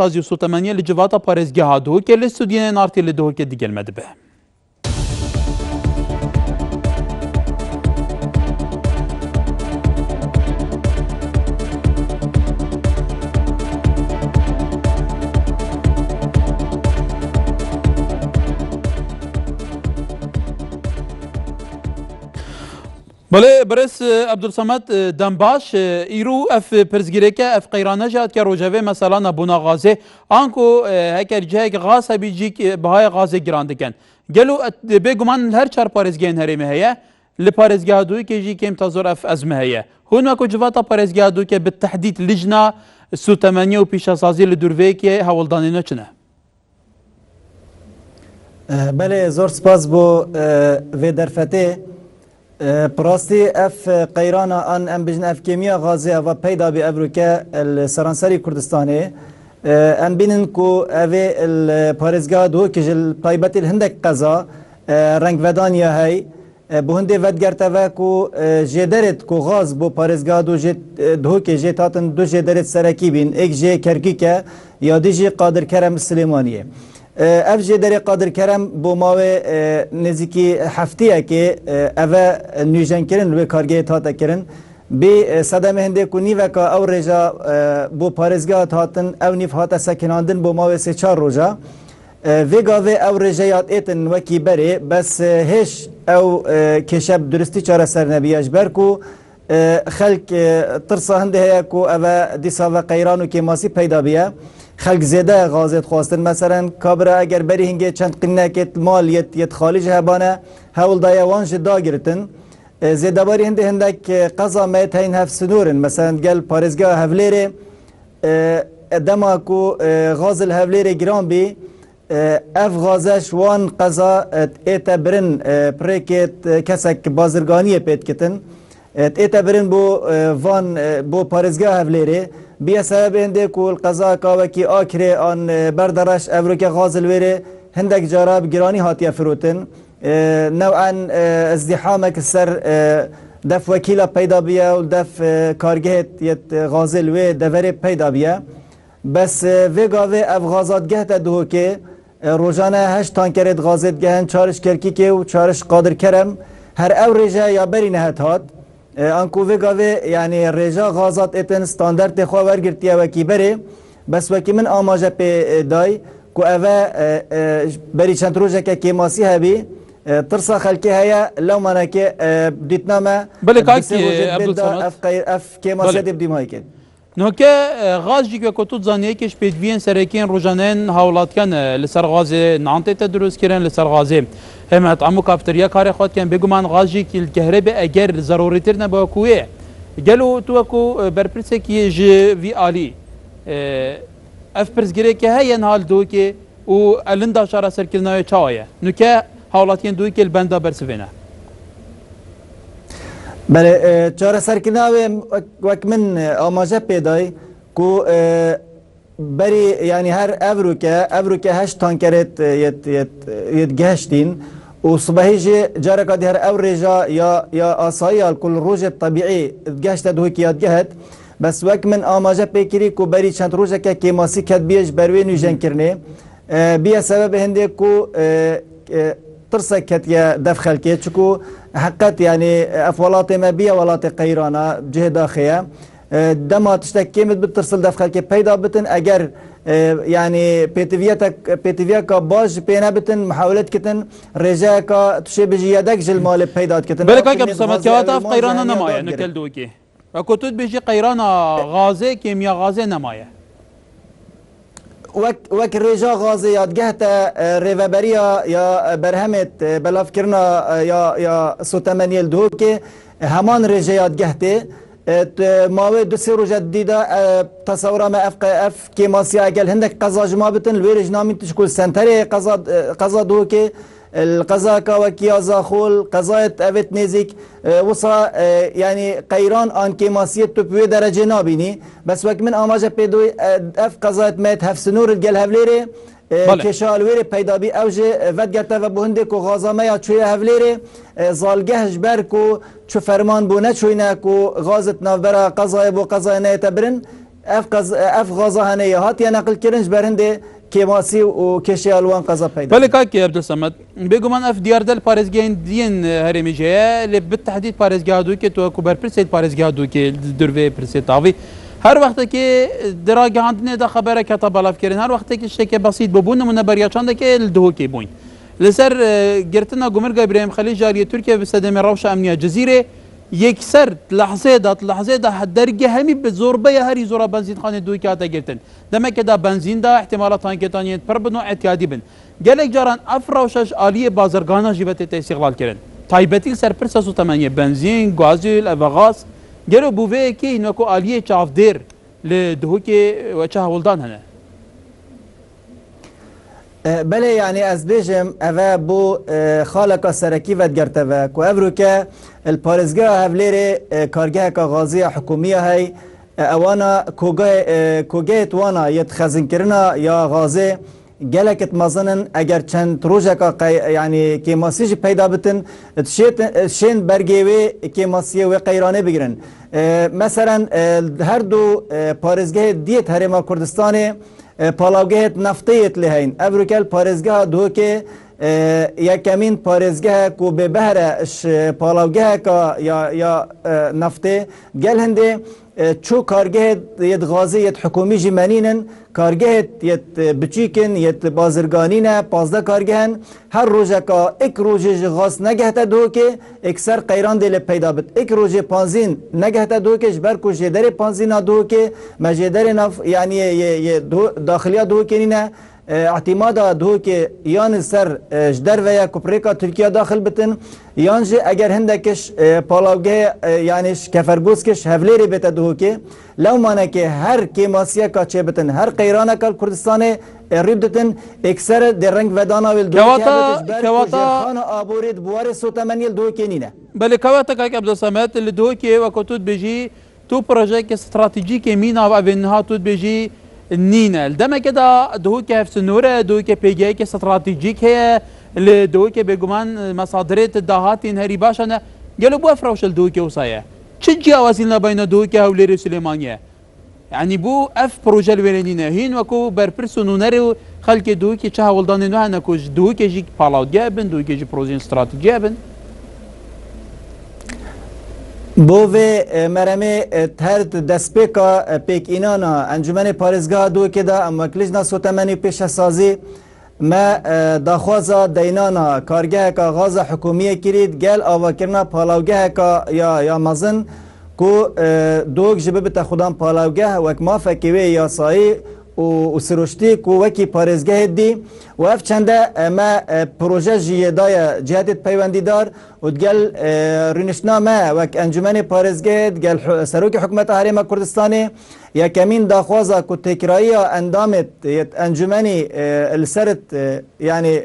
سازی سوتمانی لجواتا پارێزگە هاتووە کە لە ستودیۆنە نارتی لە دهۆکێ دیگەلمە دەبێ. بله برس عبدالصمد دنباش ایرو اف پرزگیرکه اف قیرانه جات که روجوه مثلا نبونا غازه آنکو هکر جهک غاز هبیجی که بهای غازه گرانده کن گلو بگمان هر چار پارزگین هرمه هیا لپارزگاه دوی که جی کم تازور اف ازمه هیا هون وکو جواتا پارزگاه دوی که بالتحديد لجنه سوتمانی و پیشاسازی لدوروی که هولدانی نچنه. بله زور سپاس بو و درفته براستی اف قیرانا ان ام بجن اف کیمیا غازی و پیدا بی افروکه السرانسری کردستانی ام بینن کو اوی الپارزگاه دو که جل طایبت الهندک قضا رنگ ودانیا هی بو هنده ودگرته و کو جدرت کو غاز بو پارزگاه دو که جتاتن دو جدرت سرکی بین ایک جه کرکی که یا دی جه قادر کرم سلیمانیه اف جدر قادر کرم بو ماوی نزیکی هفتیه که اوه نیوژن کرن و کارگه تاتا کرن بی صدم هنده کنی و که او رجا بو پارزگاه تاتن او نیف هاتا سکناندن بو ماوی سه چار روژا ویگاوی او رجایات ایتن وکی بره بس هش او کشب درستی چاره سر نبیاش برکو خلق ترسا هنده هیا کو اوه دیسا و قیرانو که ماسی پیدا بیا خلق زیده غازت خواستن مثلا کابرا اگر بری هنگه چند قنه کت مال یت خالج هبانه هول دایوانش دا گرتن زیده باری هنده هندک قضا میت هین هف سنورن مثلا گل پارزگاه هفلیره دما کو غاز الهفلیره گران بی اف غازش وان قضا ایتا برن پریکت کسک بازرگانی پیت کتن ایتا برن بو وان بو پارزگاه هفلیره بیا سبب هنده کول قضا کاوکی آکره آن بردرش افروک غازل ویره هندک جاراب گرانی هاتیه فروتن نوعا ازدحامک سر دف وکیلا پیدا بیا و دف کارگهت یت غازل وی دوره پیدا بیا بس ویگاوی اف غازات گهت دهو که روزانه 8 تانکرت غازت گهن چارش کرکی که و چارش قادر کرم هر او رجا یا بری نهت هات آنکو ویگاوی یعنی رجا غازات اتن ستاندرد خواه ورگرتیه وکی بره بس وکی من آماجه پی دای که اوه بری چند روزه که کیماسی هبی ترسا خلکی هیا لو منه که دیتنامه بله کاکی عبدالصمد اف کیماسی دیب دیمایی که نوکه غاز جی که کتوت زانیه کش پیدوین سرکین روزانین هاولات کن لسر غاز نانتی تدروس کرن لسر غازی هم اطعمو کافتریا کار خود کن بگومان غاز جی که الكهرباء اگر ضروری تر نبا کوه گلو تو کو برپرسه کی جی وی آلی اف پرزگیره که هی نهال دو که و الاندا شارع سرکلنای چاویه نوکه هاولات کن دوی که البندا برسفینه بله چاره سرکناوی وک من آماجه پیدای کو بری یعنی هر افروکه 8 تانکرت یت گهشتین و صبحی جاره کادی هر اورجا یا آسایی کل روز طبیعی گهشت دو کیات گهت بس وک من آماجه پیکری کو بری چند روزه که کیماسی کد بیش بروی نوجن کرنه بیا سبب هنده کو ترسك كتيا دفخل كيتشكو حقت يعني افولات ما بيا ولات قيرانا جهه داخيه دما تشتكيمت بترسل دفخل كي بيدا بتن اگر يعني بيتيفياكا باج بينا بتن محاولات كتن رجاكا تشي بجيادك جل مال بيدات كتن بالك قبل سمت كواتا في قيرانا نمايا نكل دوكي وكتوت بيجي قيرانا غازي كيميا غازي نمايا وك رجا غازيات جهتا ريفابريا يا برهمت بلافكرنا يا سوتمانيل دوكي همان رجايات جهتي ماوي دوسي روجا جديدة تصورا ما اف كيماسيا اجل هندك قزا جمابتن الويرج نامين تشكل سنتري قزا دوكي القزا كاوكيا زاخول قزاية افت نيزيك وصا يعني قيران ان كيماسية تبوي درجة نابيني بس وقت من اماجه بيدوي اف قزاية ميت هف سنور الجل هفليري كشال ويري بيدا بي اوجي فدگرتا و بهندك و غازامه یا چوی هفليري زالگه جبركو چو فرمان بو نچوينه كو غازت نافبرا قزايا بو قزايا نيتا برن اف غازا هنه هات یا نقل کرنج برنده کیماسی و کشی الوان قضا پیدا بله کاکی عبدالصمد بگومان اف دیاردل پارێزگایên دیên herêmê jê ye lê bi tehdît parêzgeha dûkê tu ku berpirsê parêzgeha dûkê durvê pirsê tavî her wextekê diragihandinê de xeberek heta belavkirin her wextekê ştekê besît bibû nimûne beriya çandekê li dihokê bûyn li ser girtina Gumirga İbrahim Xelîl Jariyê Tirkiye bi sedemê rewşa emniya Cezîrê yekser lehzê da dergê hemî bi zorbeya herî zora benzînxanê dûkê hate girtin demek da benzîn da ihtimala tankêtan yên pir bin û etiyadî bin gelek caran ev rewşa aliyê bazirgana jî ve tê istiqlal kirin taybetî ser pirsa û temeniyê benzîn gazîl evegaz gelo bû vê yekê hîn wekû aliyê çavdêr li dihokê weçe hewildan hene بله یعنی از بیجم اوه بو خالقا سرکی ودگرتوه که افروکه الپارزگاه هفلیر کارگاه که غازی حکومیه های اوانا کوگه توانا یت خزن کرنا یا غازی گلکت مزنن اگر چند روزه که یعنی کیماسیج پیدا بتن شین برگیوی کیماسیه و قیرانه بگیرن مثلا هر دو پارزگاه دیت هرما کردستانه پالاوگهت نفتیت لهین افروکل پارزگاه دو که یکمین پارزگاه کو به بهرش پالاوگه کا یا نفته گل هنده چو کارگه یت غازی یت حکومی جمانینن کارگه یت بچیکن یت بازرگانینه 15 کارگهن هر روزه کا یک روزه غاز نگهته دو که اکثر قیران دل پیدا بد یک روزه پانزین نگهته دو که جبر کو جدر پانزینا دو که مجدر نف یعنی داخلیا دو که نه اعتماد دو که یان سر جدر و یا کپریکا ترکیه داخل بتن یان جه اگر هندکش پالاوگه یعنی کفرگوز کش هفلیری بته دو که لو مانه که هر کیماسیه کا چه بتن هر قیرانه کل کردستان ریب دتن اکثر در رنگ ودانا ویل دو که خان آبورید بوار سوتمنیل دو که نینه بله کواتا کاک عبدالصمد اللي دو که وکو تود بجی تو پروژه استراتیجیک مینا و اوینها تود بجی نينا دما كده دهوك في سنورة دهوك بيجيك استراتيجيك هي اللي دهوك بيجمان مصادرات الدهات هري باشنا قالوا بو افروش الدهوك وصايا تشجي اواسيلنا بين دهوك وليري سليمانية يعني بو اف بروجه الويلانينا هين وكو بربرسو نوناري خلق دهوك تشها ولدان نوها نكوش دهوك جيك بالاو جابن دهوك جي بروجين استراتيجي جابن بوه مرمه ترد دسپیکا پیک اینانا انجمن پارزگاه دو که دا اموکلیجنا سوتمنی پیش سازی ما داخوازا دینانا کارگاه که غاز حکومیه کرید گل آواکرنا پالاوگه که یا مزن کو دوک جبه بتا خودان پالاوگه وک ما فکیوه یا سایی و سروشتی کو وکی پارزگاه دی و اف چنده ما پروژه جیدای جهت پیوندی دار و دگل رینشنا ما وک انجمن پارزگاه دگل سروک حکومت حریم کردستانی یا کمین داخوازا کو تکرایی اندامت انجمنی السرت یعنی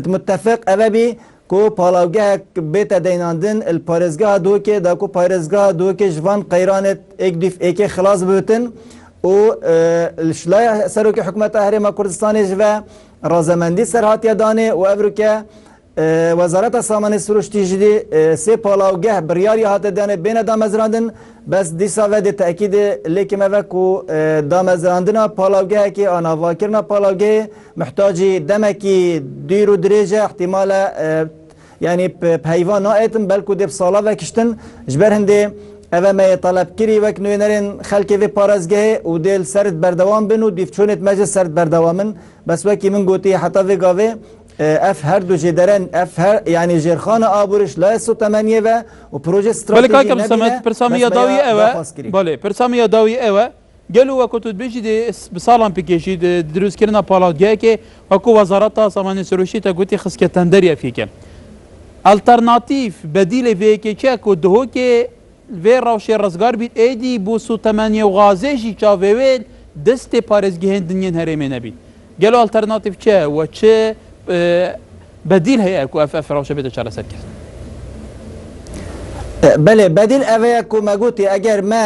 متفق اوبی کو پالاوگه بیت دیناندن الپارزگاه دو که دا کو پارزگاه دو که جوان قیرانت ایک دیف ایک خلاص بوتن و الشلاي سروك حكومة هرم كردستان جوا رازمندي سرهات يداني و افريكا وزارة سامان سروشتي جدي سي بالاوگه برياري هات داني بين دامزراندن بس ديسا ودي تأكيد لكي مفكو دامزراندنا بالاوگه كي انا واكرنا بالاوگه محتاجي دمكي ديرو دريجة احتمال يعني بحيوان نائتن بلكو دي بصالة وكشتن جبر هندي اوه ما طلب کری وک نوینرین خلکی وی پارازگه و دیل سرد بردوام بن و دیفچونت مجلس سرد بردوامن بس وکی من گوتی حتی وی گاوه اف هر دو جدرن اف هر يعني جرخانه آبورش لا سو تمانية و پروژه استراتيجي بله كاكم سمت برسامي داوي اوا بله برسامي داوي اوا قالوا وكو تبيجي دي بصالان بيكيشي دروس كرنا بالاوگه که وكو وزارتا سامان سروشي تا گوتی خسكه تندريا فيك الترناتيف بديل فيكي چاكو دهو که وی روشی رزگار بید ایدی بو سو تمنی و غازشی چاویل دست پارزگیهن دنین هرمی نبید گلو الترناتیف چه و چه بدیل هیا اکو اف روشی بیده چرا سر کرد بله بدیل اوه کو مگوتی اگر ما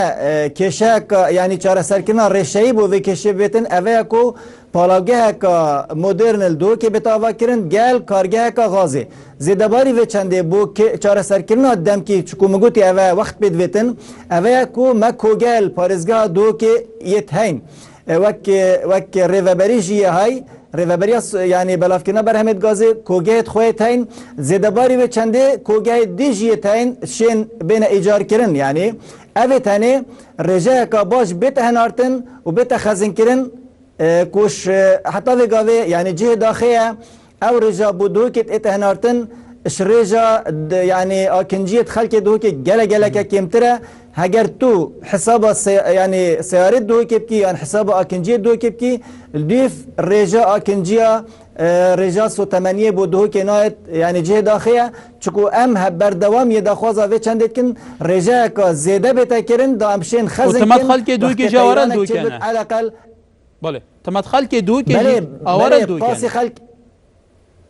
کشه یعنی چاره سرکنا رشایی بو و کشه بیتن اوه کو پالاگه کا مدرن دو که بتاوا کرن گل کارگه کا غازه زیدباری و چنده بو چاره سرکنا دم کی چکو مگوتی اوه وقت بید بیتن اوه کو ما کوگل پارزگاه دو که یت هین وک ریوبری جیه های ریوبریاس یعنی بلافکنا برهمت گازه کوگهت خویت هین زیدباری و چنده کوگه دیجیت هین شین بین ایجار کرن یعنی اوه تانه رجاء کا باش بیت هنارتن و بیت خزن کرن کوش حتی و گاوه یعنی جه داخله او رجاء بودو کت ات هنارتن شرجا یعنی آکنجیت خلق دو که گله گله که کمتره اگر تو حساب یعنی سیارت دو که بکی یعنی حساب آکنجیت دو که بکی دیف رجا آکنجیا رجا سو تمنیه بودو که نایت یعنی جه داخله چکو ام هبر دوام یه داخوازا و چندت کن رجا که زیده بتا کرن دا امشین خزن کن وتمت خلق دو که جوارن دو کنه على الاقل بله تمت خلق دو که آورن دو کنه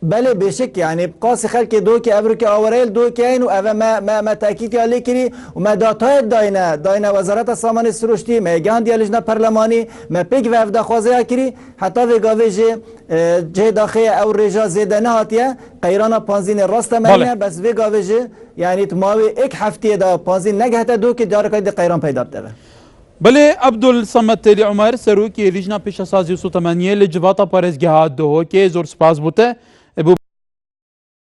بله بشک یعنی قاس خلق دو که افریقا آوریل دو که این و اوه ما تاکید علی کری و ما داتای داینه وزارت سامان سروشتی ما گاندی لجنه پارلمانی ما پیک و افدا خوازه کری حتی و گاوه جه داخل او رجا زیده نهاتیه قیرانا پانزین راست منیه بس و گاوه یعنی تماوی یک هفته دا پانزین نگهته دو که جارکای دی قیران پیدا بده بله عبدالصمد تلی عمر سروکی لجنه پیشسازی و سوتمانیه لجواتا پارزگاه دو که زور سپاس بوده